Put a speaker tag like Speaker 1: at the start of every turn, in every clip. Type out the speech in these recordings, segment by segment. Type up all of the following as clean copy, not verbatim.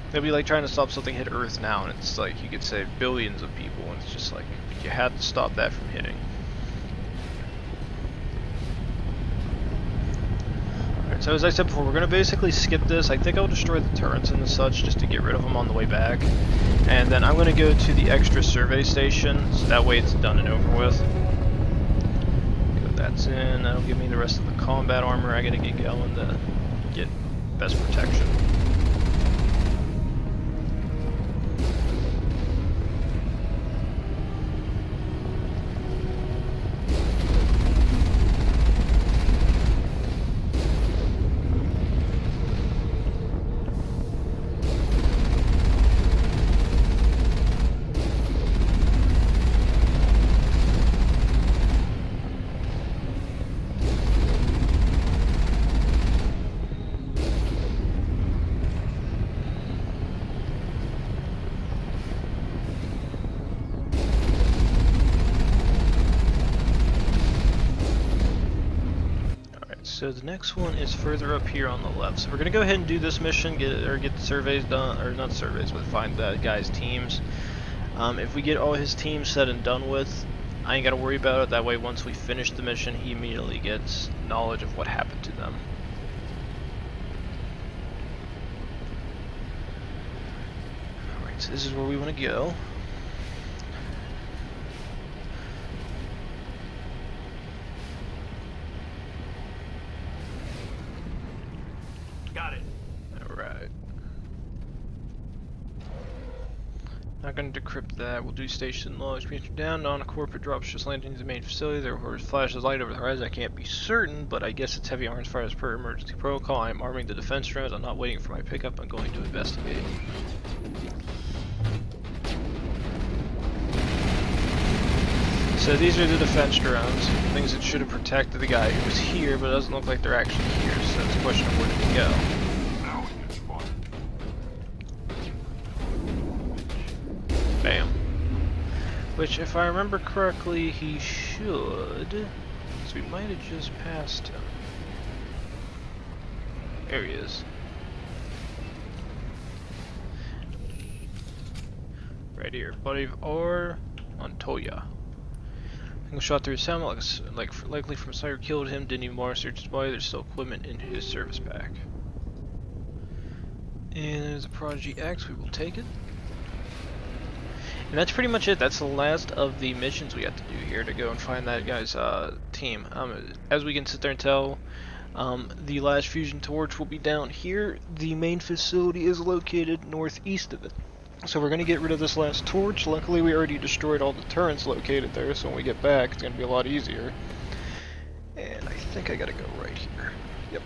Speaker 1: It'd be like trying to stop something hit Earth now, and it's like you could save billions of people, and it's just like you had to stop that from hitting. Alright, so as I said before, we're going to basically skip this. I think I'll destroy the turrets and such just to get rid of them on the way back. And then I'm going to go to the extra survey station, so that way it's done and over with. Okay, that's in. That'll give me the rest of the combat armor. I got to get going to get best protection. So the next one is further up here on the left. So we're gonna go ahead and do this mission, get the surveys done, or not surveys, but find that guy's teams. If we get all his teams set and done with, I ain't gotta worry about it. That way, once we finish the mission, he immediately gets knowledge of what happened to them. Alright, so this is where we want to go. Not going to decrypt that. We'll do station logs. Being down on a corporate dropship just landing into the main facility. There were flashes light over the horizon. I can't be certain, but I guess it's heavy arms fire as per emergency protocol. I'm arming the defense drones. I'm not waiting for my pickup. I'm going to investigate. So these are the defense drones. Things that should have protected the guy who was here, but it doesn't look like they're actually here. So it's a question of where did he go. Bam. Which, if I remember correctly, he should. So we might have just passed him. There he is. Right here. Body of R. Montoya. Single shot through his helmet, likely from Sire killed him. Didn't even bother to search his body. There's still equipment in his service pack. And there's a Prodigy X. We will take it. And that's pretty much it. That's the last of the missions we have to do here to go and find that guy's team. As we can sit there and tell, the last fusion torch will be down here. The main facility is located northeast of it. So we're going to get rid of this last torch. Luckily we already destroyed all the turrets located there, so when we get back it's going to be a lot easier. And I think I got to go right here. Yep.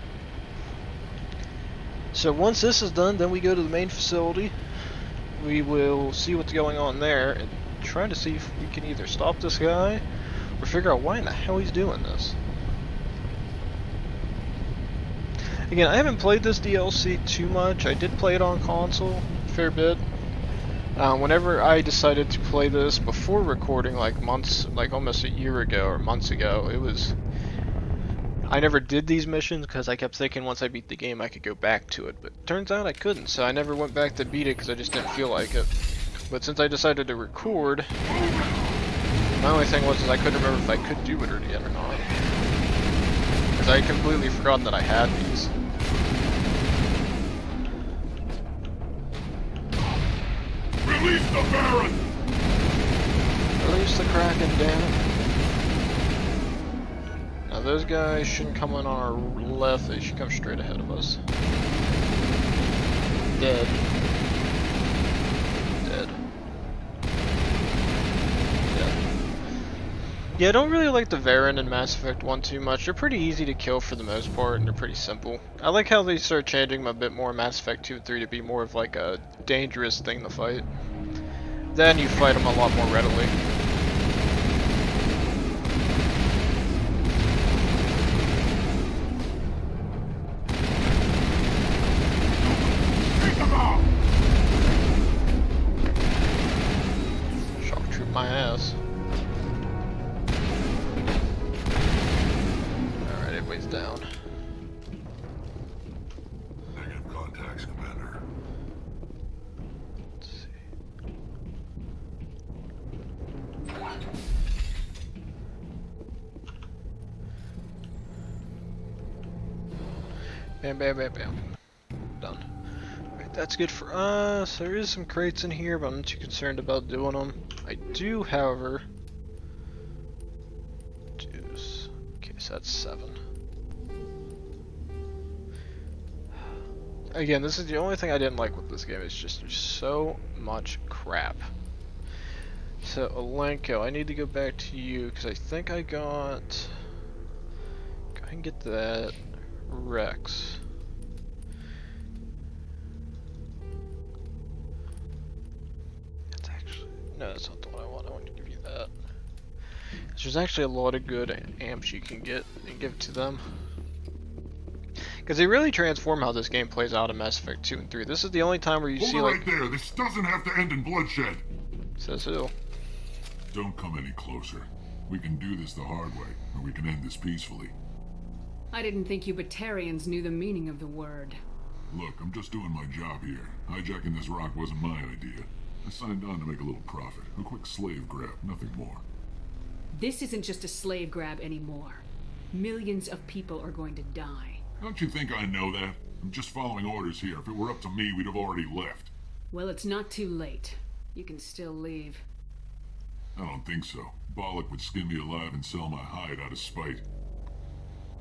Speaker 1: So once this is done, then we go to the main facility. We will see what's going on there and try to see if we can either stop this guy or figure out why in the hell he's doing this. Again, I haven't played this DLC too much. I did play it on console a fair bit. Whenever I decided to play this before recording, like almost a year ago or months ago, I never did these missions because I kept thinking once I beat the game I could go back to it, but turns out I couldn't, so I never went back to beat it because I just didn't feel like it. But since I decided to record, my only thing was I couldn't remember if I could do it yet or not. Because I completely forgot that I had these.
Speaker 2: Release the Baron!
Speaker 1: Release the Kraken, damn it. Now those guys shouldn't come in on our left, they should come straight ahead of us. Dead. Dead. Yeah, I don't really like the Varen in Mass Effect 1 too much. They're pretty easy to kill for the most part, and they're pretty simple. I like how they start changing them a bit more in Mass Effect 2 and 3 to be more of like a dangerous thing to fight. Then you fight them a lot more readily. Shock troop my ass. Alright, everybody's down.
Speaker 2: Negative contacts, Commander.
Speaker 1: Bam, bam, bam, bam. Done. Alright, that's good for us. There is some crates in here, but I'm not too concerned about doing them. I do, however... Juice. Okay, so that's 7. Again, this is the only thing I didn't like with this game. It's just there's so much crap. So, Alenko, I need to go back to you, because I think I got... Go ahead and get that. Rex. That's actually... No, that's not the one I want. I want to give you that. There's actually a lot of good amps you can get and give to them. Because they really transform how this game plays out in Mass Effect 2 and 3. This is the only time where you see, like...
Speaker 2: Hold right there. This doesn't have to end in bloodshed.
Speaker 1: Says who?
Speaker 2: Don't come any closer. We can do this the hard way, or we can end this peacefully.
Speaker 3: I didn't think you Batarians knew the meaning of the word.
Speaker 2: Look, I'm just doing my job here. Hijacking this rock wasn't my idea. I signed on to make a little profit. A quick slave grab, nothing more.
Speaker 3: This isn't just a slave grab anymore. Millions of people are going to die.
Speaker 2: Don't you think I know that? I'm just following orders here. If it were up to me, we'd have already left.
Speaker 3: Well, it's not too late. You can still leave.
Speaker 2: I don't think so. Bollock would skin me alive and sell my hide out of spite.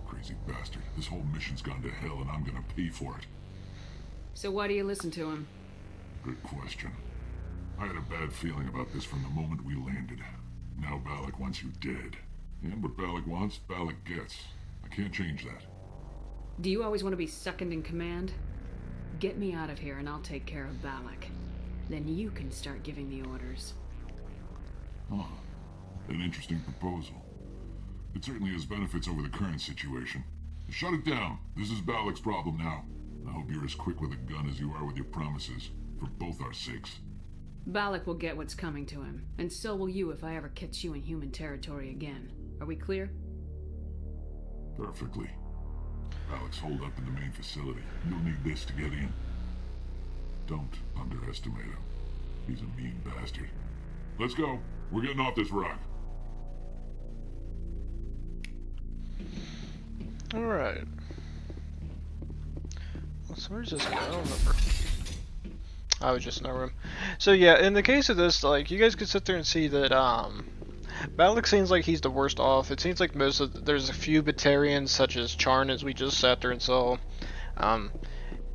Speaker 2: Crazy bastard. This whole mission's gone to hell and I'm gonna pay for it.
Speaker 3: So why do you listen to him?
Speaker 2: Good question. I had a bad feeling about this from the moment we landed. Now Bollock wants you dead. And what Bollock wants, Bollock gets. I can't change that.
Speaker 3: Do you always want to be second in command? Get me out of here and I'll take care of Bollock. Then you can start giving the orders.
Speaker 2: Huh. An interesting proposal. It certainly has benefits over the current situation. Shut it down. This is Bollock's problem now. I hope you're as quick with a gun as you are with your promises, for both our sakes.
Speaker 3: Bollock will get what's coming to him, and so will you if I ever catch you in human territory again. Are we clear?
Speaker 2: Perfectly. Bollock's holed up in the main facility. You'll need this to get in. Don't underestimate him. He's a mean bastard. Let's go. We're getting off this rock.
Speaker 1: Alright. So where's this guy? I don't remember. I was just in a room. So yeah, in the case of this, like, you guys could sit there and see that, Bollock seems like he's the worst off. It seems like there's a few Batarians, such as Charn, as we just sat there and saw.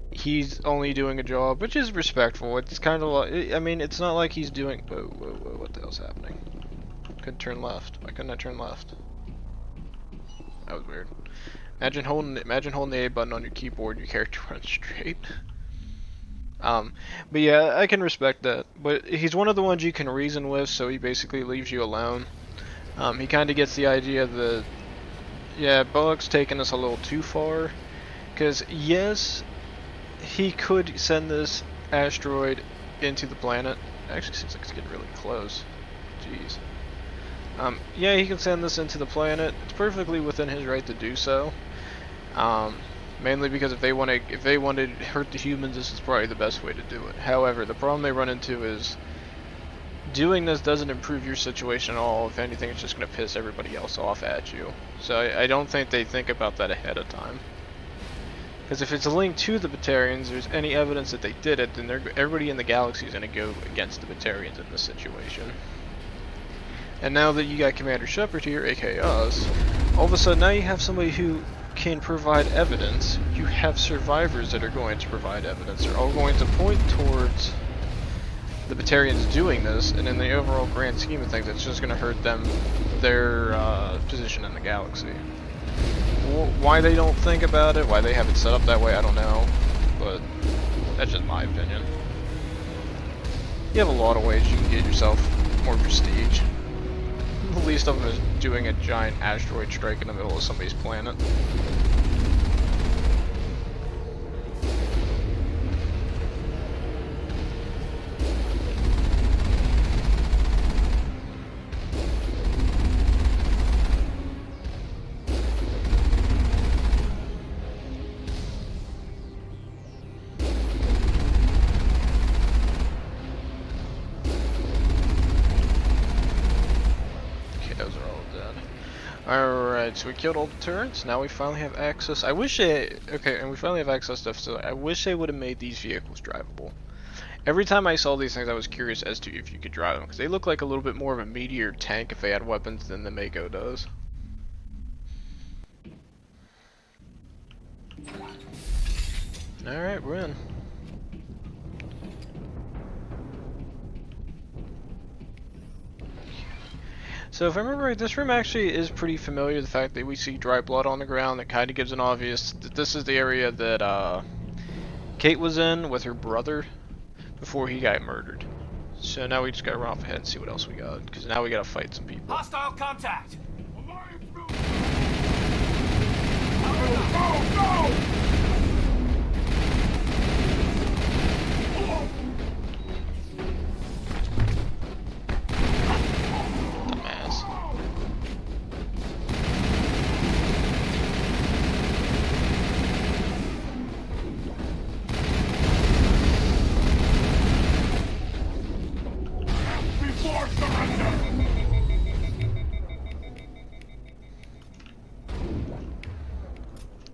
Speaker 1: He's only doing a job, which is respectful. It's kind of like, I mean, it's not like he's doing, whoa, what the hell's happening? Couldn't turn left. Why couldn't I turn left? That was weird. Imagine holding the A button on your keyboard, your character runs straight. But yeah, I can respect that. But he's one of the ones you can reason with, so he basically leaves you alone. He kind of gets the idea that, yeah, Bollock's taking us a little too far. Because, yes, he could send this asteroid into the planet. It actually seems like it's getting really close. Jeez. Yeah, he can send this into the planet. It's perfectly within his right to do so. Mainly because if they wanted to hurt the humans, this is probably the best way to do it. However, the problem they run into is doing this doesn't improve your situation at all. If anything, it's just going to piss everybody else off at you. So I don't think they think about that ahead of time. Because if it's a link to the Batarians, there's any evidence that they did it, then everybody in the galaxy is going to go against the Batarians in this situation. And now that you got Commander Shepard here, aka us, all of a sudden now you have somebody who can provide evidence. You have survivors that are going to provide evidence. They're all going to point towards the Batarians doing this, and in the overall grand scheme of things, it's just going to hurt them, their position in the galaxy. Why they don't think about it, why they have it set up that way, I don't know, but that's just my opinion. You have a lot of ways you can get yourself more prestige. The least of them is doing a giant asteroid strike in the middle of somebody's planet. Alright, so we killed all the turrets. Now we finally have access. I wish they... Okay, and we finally have access to... So I wish they would have made these vehicles drivable. Every time I saw these things, I was curious as to if you could drive them, because they look like a little bit more of a meatier tank if they had weapons than the Mako does. Alright, we're in. So if I remember right, this room actually is pretty familiar. The fact that we see dry blood on the ground, that kind of gives an obvious that this is the area that Kate was in with her brother before he got murdered. So now we just gotta run off ahead and see what else we got, because now we gotta fight some people.
Speaker 4: Hostile contact!
Speaker 1: Dumbass.
Speaker 2: Before surrender!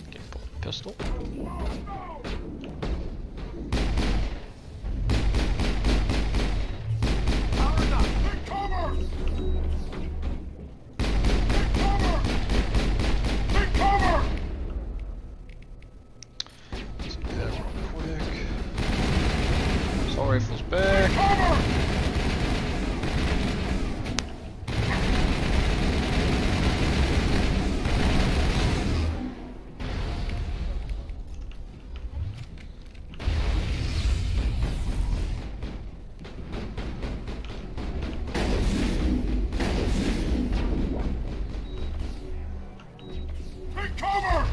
Speaker 1: Okay, pull the pistol.
Speaker 4: Powered up!
Speaker 2: Take cover! Take cover! Take cover!
Speaker 1: Let's do that real quick. Assault rifle's back.
Speaker 2: Cover! Take cover!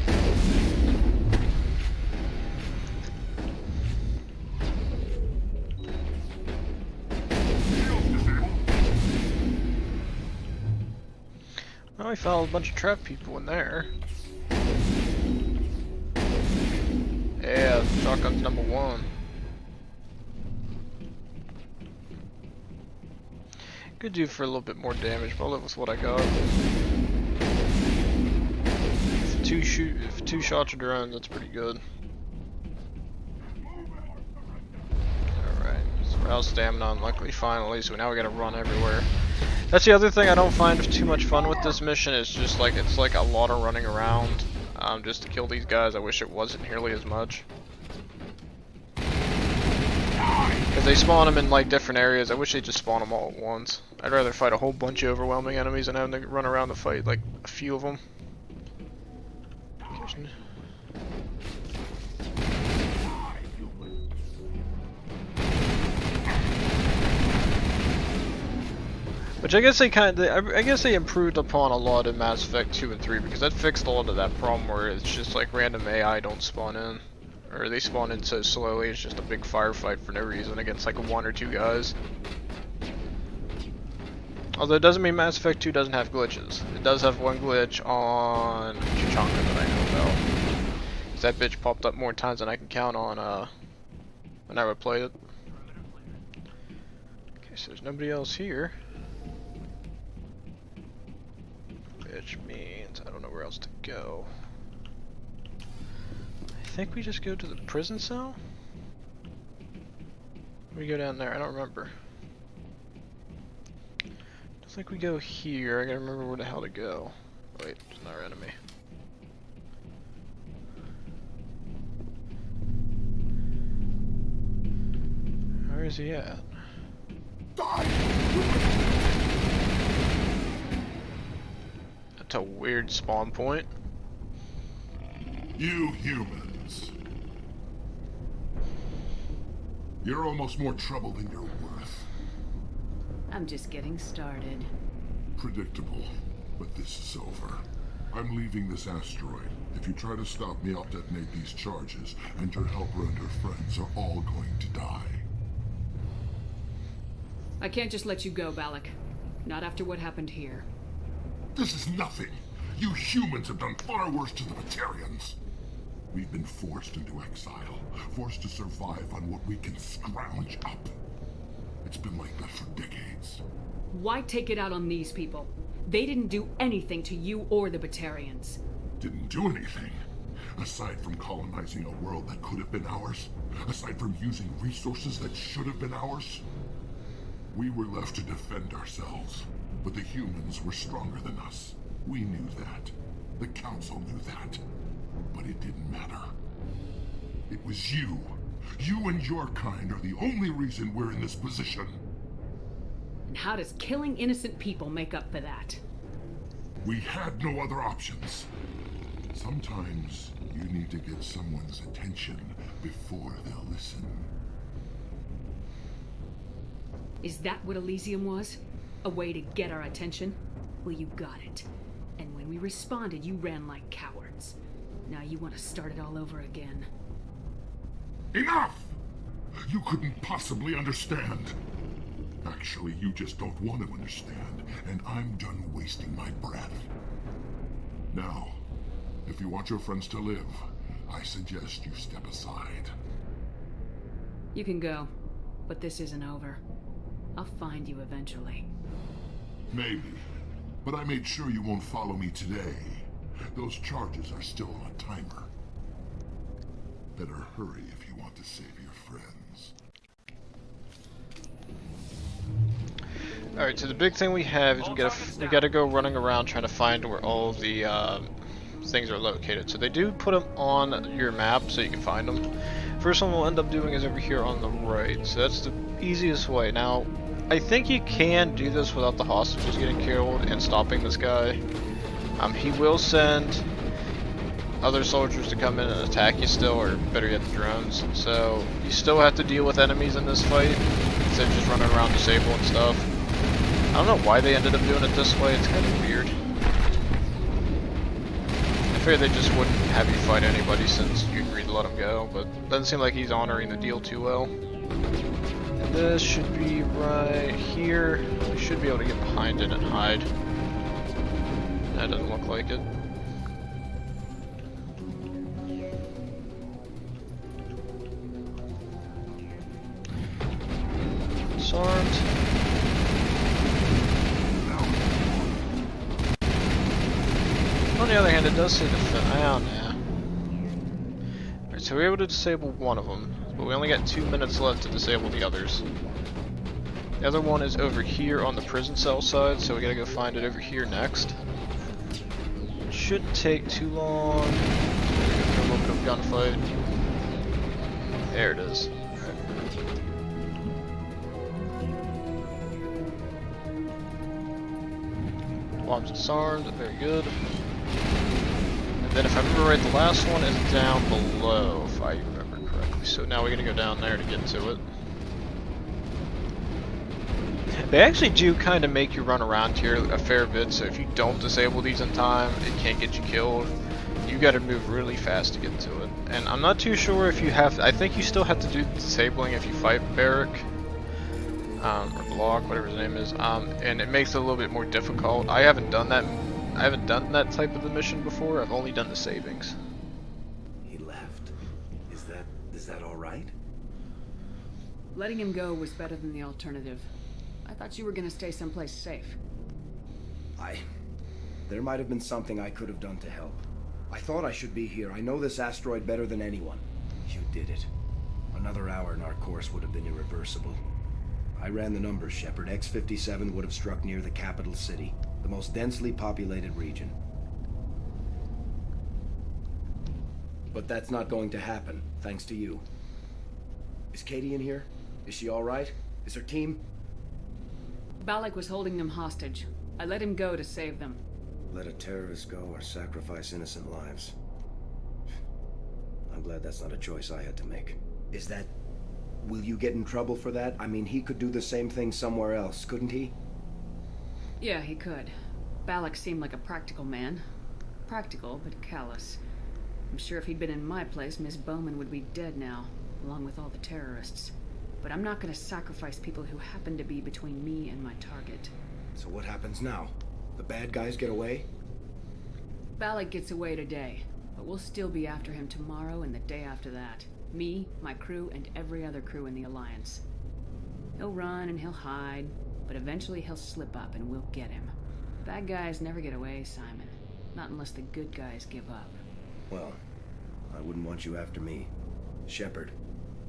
Speaker 1: Well, we found a bunch of trap people in there. Yeah, shotgun's number one. Could do for a little bit more damage, but I'll live with what I got. If two shots of drones, that's pretty good. Alright, so we're out of stamina, and luckily finally, so now we gotta run everywhere. That's the other thing I don't find too much fun with this mission, is just like, it's like a lot of running around just to kill these guys. I wish it wasn't nearly as much. Because they spawn them in like different areas. I wish they just spawn them all at once. I'd rather fight a whole bunch of overwhelming enemies than having to run around to fight like a few of them. Which I guess they improved upon a lot in Mass Effect 2 and 3, because that fixed a lot of that problem where it's just like random AI don't spawn in. Or they spawn in so slowly, it's just a big firefight for no reason against like one or two guys. Although it doesn't mean Mass Effect 2 doesn't have glitches. It does have one glitch on Chichanka that I know about. Cause that bitch popped up more times than I can count on when I replayed it. Okay, so there's nobody else here. Which means I don't know where else to go. I think we just go to the prison cell? We go down there, I don't remember. I think we go here, I gotta remember where the hell to go. Oh, wait, it's not our enemy. Where is he at? That's a weird spawn point.
Speaker 2: You humans. You're almost more trouble than you're worth.
Speaker 3: I'm just getting started.
Speaker 2: Predictable, but this is over. I'm leaving this asteroid. If you try to stop me, I'll detonate these charges, and your helper and her friends are all going to die.
Speaker 3: I can't just let you go, Balak. Not after what happened here.
Speaker 2: This is nothing. You humans have done far worse to the Batarians. We've been forced into exile, forced to survive on what we can scrounge up. It's been like that for decades.
Speaker 3: Why take it out on these people? They didn't do anything to you or the Batarians.
Speaker 2: Didn't do anything. Aside from colonizing a world that could have been ours, aside from using resources that should have been ours, we were left to defend ourselves. But the humans were stronger than us. We knew that. The Council knew that. But it didn't matter. It was you. You and your kind are the only reason we're in this position.
Speaker 3: And how does killing innocent people make up for that?
Speaker 2: We had no other options. Sometimes you need to get someone's attention before they'll listen.
Speaker 3: Is that what Elysium was? A way to get our attention? Well, you got it. And when we responded, you ran like cowards. Now you want to start it all over again.
Speaker 2: Enough! You couldn't possibly understand. Actually, you just don't want to understand, and I'm done wasting my breath. Now, if you want your friends to live, I suggest you step aside.
Speaker 3: You can go, but this isn't over. I'll find you eventually.
Speaker 2: Maybe, but I made sure you won't follow me today. Those charges are still on a timer. Better hurry if you want to save your friends.
Speaker 1: Alright, so the big thing we have is we gotta go running around trying to find where all the things are located. So they do put them on your map so you can find them. First one we'll end up doing is over here on the right. So that's the easiest way. Now, I think you can do this without the hostages getting killed and stopping this guy. He will send other soldiers to come in and attack you still, or better yet, the drones. So you still have to deal with enemies in this fight instead of just running around disabling stuff. I don't know why they ended up doing it this way. It's kind of weird. I figured they just wouldn't have you fight anybody since you agreed to let him go, but doesn't seem like he's honoring the deal too well. And this should be right here. We should be able to get behind it and hide. That doesn't look like it. Disarmed. On the other hand, it does say defend. Oh, nah. Alright, so we were able to disable one of them, but we only got 2 minutes left to disable the others. The other one is over here on the prison cell side, so we gotta go find it over here next. It shouldn't take too long. We're gonna go through a little bit of gunfight. There it is. Bombs disarmed, very good. And then if I remember right, the last one is down below, if I remember correctly. So now we're gonna go down there to get to it. They actually do kind of make you run around here a fair bit, so if you don't disable these in time, it can't get you killed. You gotta move really fast to get to it. And I'm not too sure if you have, I think you still have to do disabling if you fight Barrick. Or Block, whatever his name is, and it makes it a little bit more difficult. I haven't done that type of a mission before. I've only done the savings.
Speaker 5: He left. Is that all right?
Speaker 3: Letting him go was better than the alternative. I thought you were gonna stay someplace safe.
Speaker 5: There might have been something I could have done to help. I thought I should be here. I know this asteroid better than anyone. You did it. Another hour and our course would have been irreversible. I ran the numbers, Shepard. X-57 would have struck near the capital city, the most densely populated region. But that's not going to happen, thanks to you. Is Katie in here? Is she all right? Is her team?
Speaker 3: Balak was holding them hostage. I let him go to save them.
Speaker 5: Let a terrorist go or sacrifice innocent lives. I'm glad that's not a choice I had to make. Is that... Will you get in trouble for that? I mean, he could do the same thing somewhere else, couldn't he?
Speaker 3: Yeah, he could. Balak seemed like a practical man. Practical, but callous. I'm sure if he'd been in my place, Miss Bowman would be dead now, along with all the terrorists. But I'm not gonna sacrifice people who happen to be between me and my target.
Speaker 5: So what happens now? The bad guys get away?
Speaker 3: Balak gets away today, but we'll still be after him tomorrow and the day after that. Me, my crew, and every other crew in the Alliance. He'll run and he'll hide, but eventually he'll slip up and we'll get him. Bad guys never get away, Simon. Not unless the good guys give up.
Speaker 5: Well, I wouldn't want you after me. Shepard,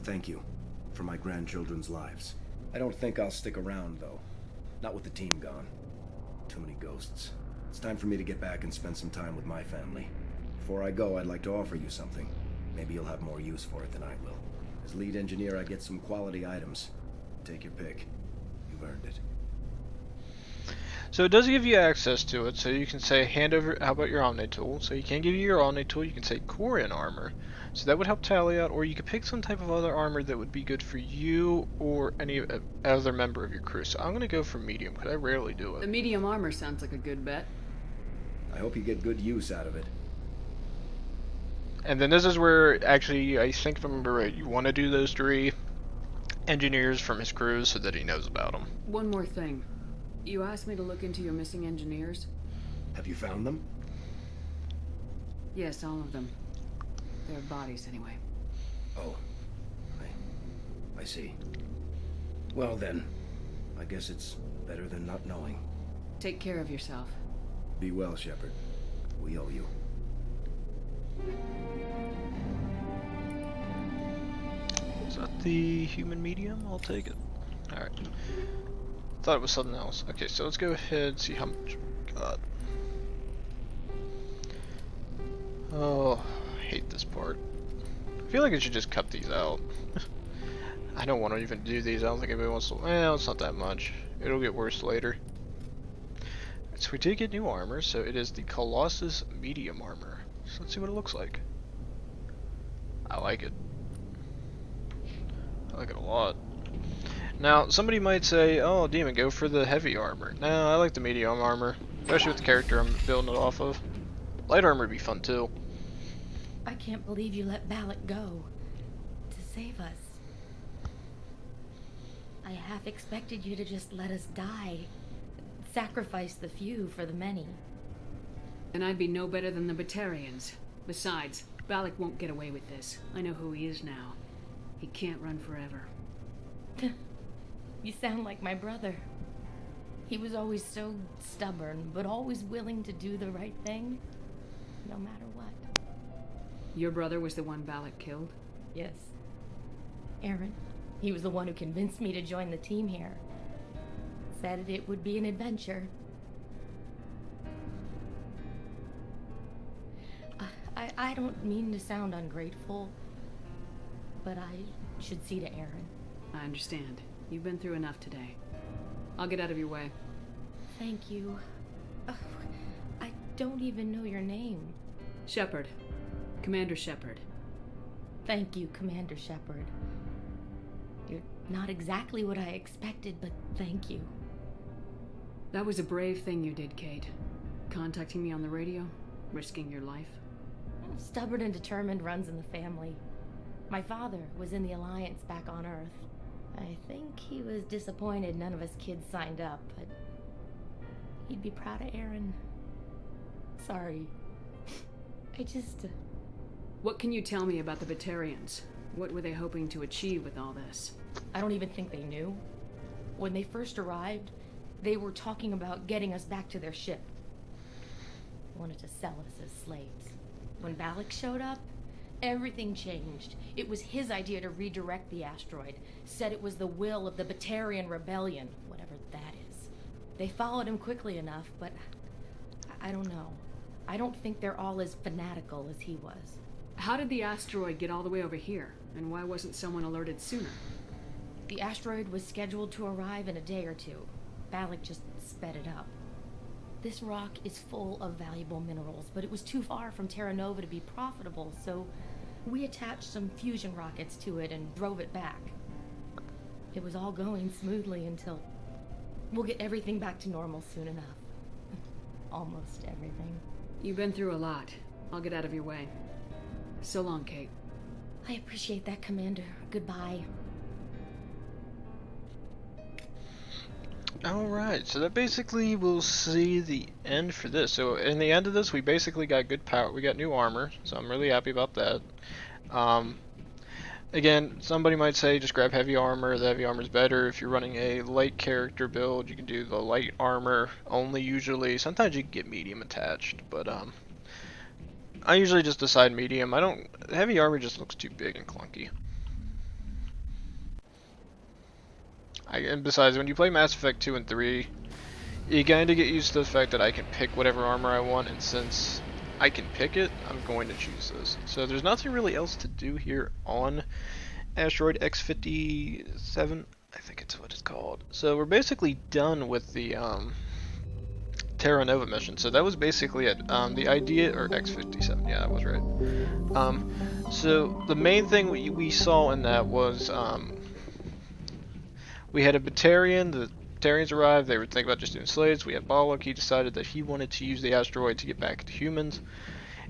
Speaker 5: thank you for my grandchildren's lives. I don't think I'll stick around, though. Not with the team gone. Too many ghosts. It's time for me to get back and spend some time with my family. Before I go, I'd like to offer you something. Maybe you'll have more use for it than I will. As lead engineer, I get some quality items. Take your pick. You've earned it.
Speaker 1: So it does give you access to it, so you can say hand over, how about your Omni tool? So you can give you your Omni tool, you can say Corian armor. So that would help tally out, or you could pick some type of other armor that would be good for you or any other member of your crew. So I'm going to go for medium, because I rarely do
Speaker 3: The
Speaker 1: it.
Speaker 3: medium armor sounds like a good bet.
Speaker 5: I hope you get good use out of it.
Speaker 1: And then this is where, actually, I think if I remember right, you want to do those 3 engineers from his crew so that he knows about them.
Speaker 3: One more thing. You asked me to look into your missing engineers?
Speaker 5: Have you found them?
Speaker 3: Yes, all of them. Their bodies, anyway.
Speaker 5: Oh. I see. Well then, I guess it's better than not knowing.
Speaker 3: Take care of yourself.
Speaker 5: Be well, Shepard. We owe you.
Speaker 1: Is that the human medium? I'll take it. Alright. Thought it was something else. Okay, so let's go ahead and see how much we got. Oh, I hate this part. I feel like I should just cut these out. I don't want to even do these. I don't think anybody wants to. Well, it's not that much. It'll get worse later. So we did get new armor, so it is the Colossus medium armor. So let's see what it looks like. I like it. I like it a lot. Now, somebody might say, oh, Demon, go for the heavy armor. No, I like the medium armor, especially with the character I'm building it off of. Light armor would be fun too.
Speaker 6: I can't believe you let Balak go to save us. I half expected you to just let us die. Sacrifice the few for the many.
Speaker 3: And I'd be no better than the Batarians. Besides, Balak won't get away with this. I know who he is now. He can't run forever.
Speaker 6: You sound like my brother. He was always so stubborn, but always willing to do the right thing, no matter what.
Speaker 3: Your brother was the one Balak killed?
Speaker 6: Yes. Aaron. He was the one who convinced me to join the team here. Said it would be an adventure. I don't mean to sound ungrateful, but I should see to Aaron.
Speaker 3: I understand. You've been through enough today. I'll get out of your way.
Speaker 6: Thank you. I don't even know your name.
Speaker 3: Shepard. Commander Shepard.
Speaker 6: Thank you, Commander Shepard. You're not exactly what I expected, but thank you.
Speaker 3: That was a brave thing you did, Kate. Contacting me on the radio, risking your life.
Speaker 6: Stubborn and determined runs in the family. My father was in the Alliance back on Earth. I think he was disappointed none of us kids signed up, but he'd be proud of Aaron. Sorry. I just...
Speaker 3: What can you tell me about the Batarians? What were they hoping to achieve with all this?
Speaker 6: I don't even think they knew. When they first arrived, they were talking about getting us back to their ship. Wanted to sell us as slaves. When Balak showed up, everything changed. It was his idea to redirect the asteroid. Said it was the will of the Batarian Rebellion, whatever that is. They followed him quickly enough, but I don't know. I don't think they're all as fanatical as he was.
Speaker 3: How did the asteroid get all the way over here? And why wasn't someone alerted sooner?
Speaker 6: The asteroid was scheduled to arrive in a day or two. Balak just sped it up. This rock is full of valuable minerals, but it was too far from Terra Nova to be profitable, so we attached some fusion rockets to it and drove it back. It was all going smoothly until... We'll get everything back to normal soon enough. Almost everything.
Speaker 3: You've been through a lot. I'll get out of your way. So long, Kate.
Speaker 6: I appreciate that, Commander. Goodbye.
Speaker 1: Alright, so that basically will see the end for this. So in the end of this, we basically got good power. We got new armor, so I'm really happy about that. Again, somebody might say just grab heavy armor. The heavy armor is better. If you're running a light character build, you can do the light armor only usually. Sometimes you can get medium attached, but I usually just decide medium. Heavy armor just looks too big and clunky. And besides, when you play Mass Effect 2 and 3, you kind of get used to the fact that I can pick whatever armor I want, and since I can pick it, I'm going to choose this. So there's nothing really else to do here on Asteroid X-57, I think it's what it's called. So we're basically done with the Terra Nova mission. So that was basically it. The idea, or X-57, yeah, that was right. So the main thing we saw in that was we had a Batarian. The Batarians arrived. They were thinking about just doing slaves. We had Balak. He decided that he wanted to use the asteroid to get back to humans.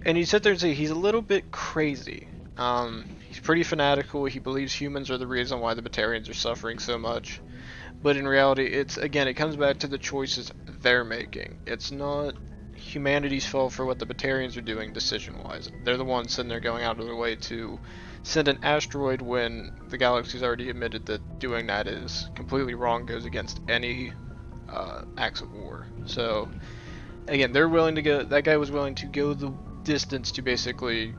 Speaker 1: And he sat there and said he's a little bit crazy. He's pretty fanatical. He believes humans are the reason why the Batarians are suffering so much. But in reality, it comes back to the choices they're making. It's not humanity's fault for what the Batarians are doing decision-wise. They're the ones sitting there going out of their way to send an asteroid when the galaxy's already admitted that doing that is completely wrong, goes against any acts of war. So again, they're willing to go. That guy was willing to go the distance to basically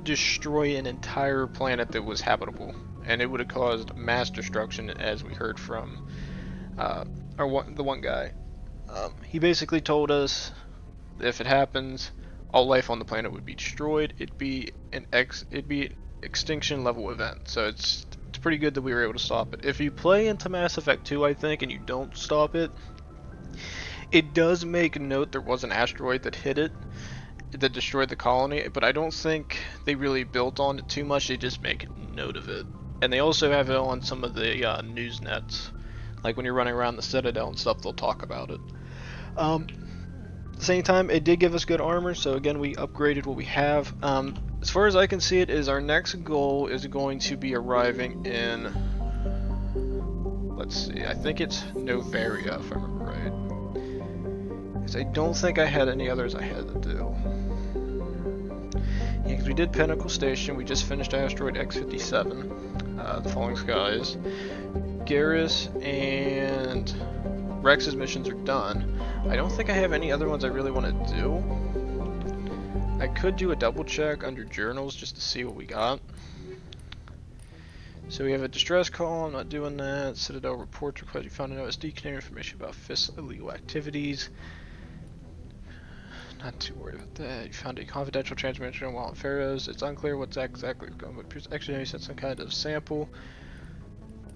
Speaker 1: destroy an entire planet that was habitable, and it would have caused mass destruction, as we heard from the one guy. He basically told us if it happens, all life on the planet would be destroyed. It'd be an extinction level event. So it's pretty good that we were able to stop it. If you play into Mass Effect 2, I think, and you don't stop it, it does make note there was an asteroid that hit it, that destroyed the colony, but I don't think they really built on it too much. They just make note of it. And they also have it on some of the news nets. Like when you're running around the Citadel and stuff, they'll talk about it. Same time, it did give us good armor, so again, we upgraded what we have. As far as I can see it, is our next goal is going to be arriving in, let's see, I think it's Novaria, if I remember right. Because I don't think I had any others I had to do. Yeah, because we did Pinnacle Station, we just finished Asteroid X-57, the Falling Skies. Garrus and Rex's missions are done. I don't think I have any other ones I really want to do. I could do a double check under journals just to see what we got. So we have a distress call, I'm not doing that. Citadel reports request you found an OSD containing information about FIS's illegal activities. Not too worried about that. You found a confidential transmission while in Pharaohs. It's unclear what's exactly going on, but actually you sent some kind of sample.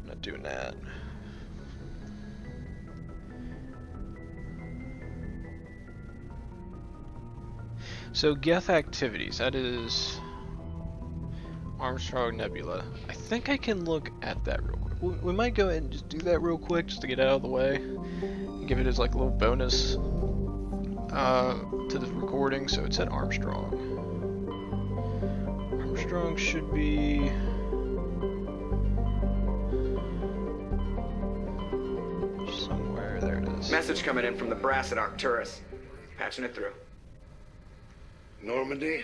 Speaker 1: I'm not doing that. So Geth activities, that is Armstrong Nebula. I think I can look at that real quick. We might go ahead and just do that real quick just to get it out of the way. And give it as like a little bonus to the recording. So it said Armstrong. Armstrong should be... somewhere, there it is.
Speaker 7: Message coming in from the brass at Arcturus. Patching it through.
Speaker 8: Normandy?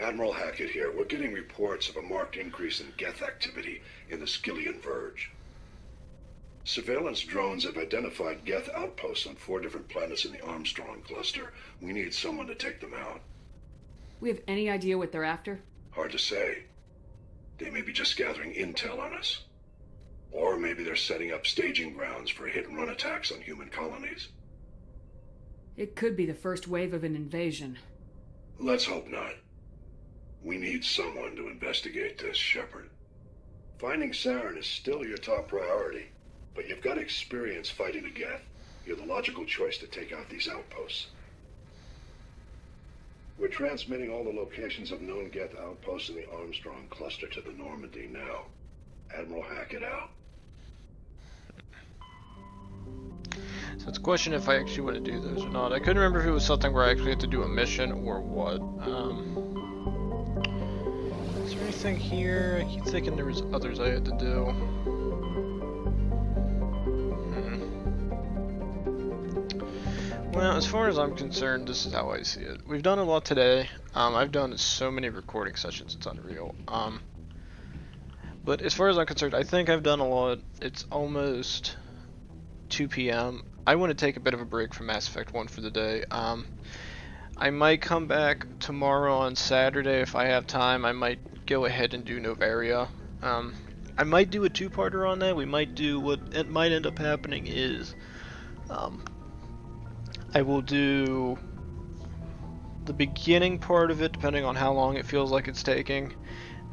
Speaker 8: Admiral Hackett here. We're getting reports of a marked increase in Geth activity in the Skyllian Verge. Surveillance drones have identified Geth outposts on 4 different planets in the Armstrong cluster. We need someone to take them out.
Speaker 3: We have any idea what they're after?
Speaker 8: Hard to say. They may be just gathering intel on us. Or maybe they're setting up staging grounds for hit-and-run attacks on human colonies.
Speaker 3: It could be the first wave of an invasion.
Speaker 8: Let's hope not. We need someone to investigate this, Shepard. Finding Saren is still your top priority, but you've got experience fighting the Geth. You're the logical choice to take out these outposts. We're transmitting all the locations of known Geth outposts in the Armstrong cluster to the Normandy now. Admiral Hackett out.
Speaker 1: So it's a question if I actually want to do those or not. I couldn't remember if it was something where I actually had to do a mission or what. Is there anything here? I keep thinking there was others I had to do. Well, as far as I'm concerned, this is how I see it. We've done a lot today. I've done so many recording sessions, it's unreal. But as far as I'm concerned, I think I've done a lot. It's almost 2 p.m. I want to take a bit of a break from Mass Effect 1 for the day. I might come back tomorrow on Saturday if I have time. I might go ahead and do Novaria. I might do a two-parter on that. We might do what it might end up happening is I will do the beginning part of it, depending on how long it feels like it's taking,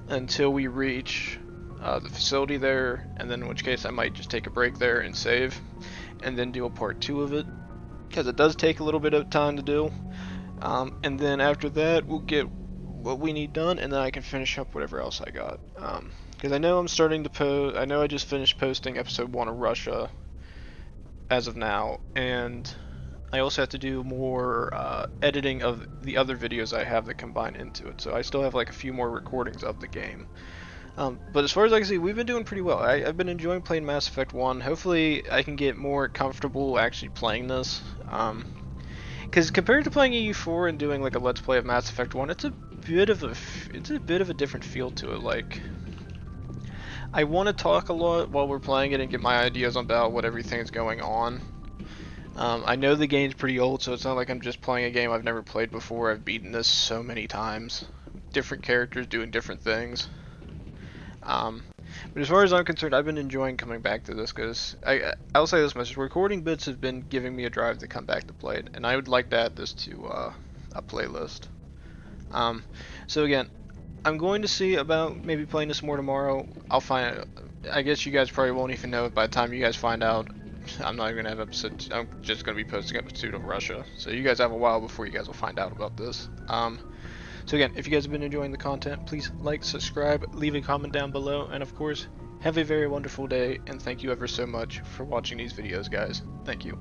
Speaker 1: until we reach the facility there, and then in which case I might just take a break there and save, and then do a part 2 of it, because it does take a little bit of time to do. And then after that, we'll get what we need done, and then I can finish up whatever else I got. Because I know I'm starting to post. I know I just finished posting episode 1 of Russia as of now, and I also have to do more editing of the other videos I have that combine into it. So I still have like a few more recordings of the game. But as far as I can see, we've been doing pretty well. I've been enjoying playing Mass Effect 1. Hopefully I can get more comfortable actually playing this. Because compared to playing EU4 and doing like a Let's Play of Mass Effect 1, it's a bit of a different feel to it. Like, I want to talk a lot while we're playing it and get my ideas about what everything is going on. I know the game's pretty old, so it's not like I'm just playing a game I've never played before. I've beaten this so many times. Different characters doing different things. But as far as I'm concerned, I've been enjoying coming back to this, because I'll say this much: recording bits have been giving me a drive to come back to play it, and I would like to add this to a playlist. So again, I'm going to see about maybe playing this more tomorrow. I guess you guys probably won't even know it by the time you guys find out. I'm not even gonna have episodes. I'm just gonna be posting episode of Russia, so you guys have a while before you guys will find out about this. So again, if you guys have been enjoying the content, please like, subscribe, leave a comment down below, and of course, have a very wonderful day, and thank you ever so much for watching these videos, guys. Thank you.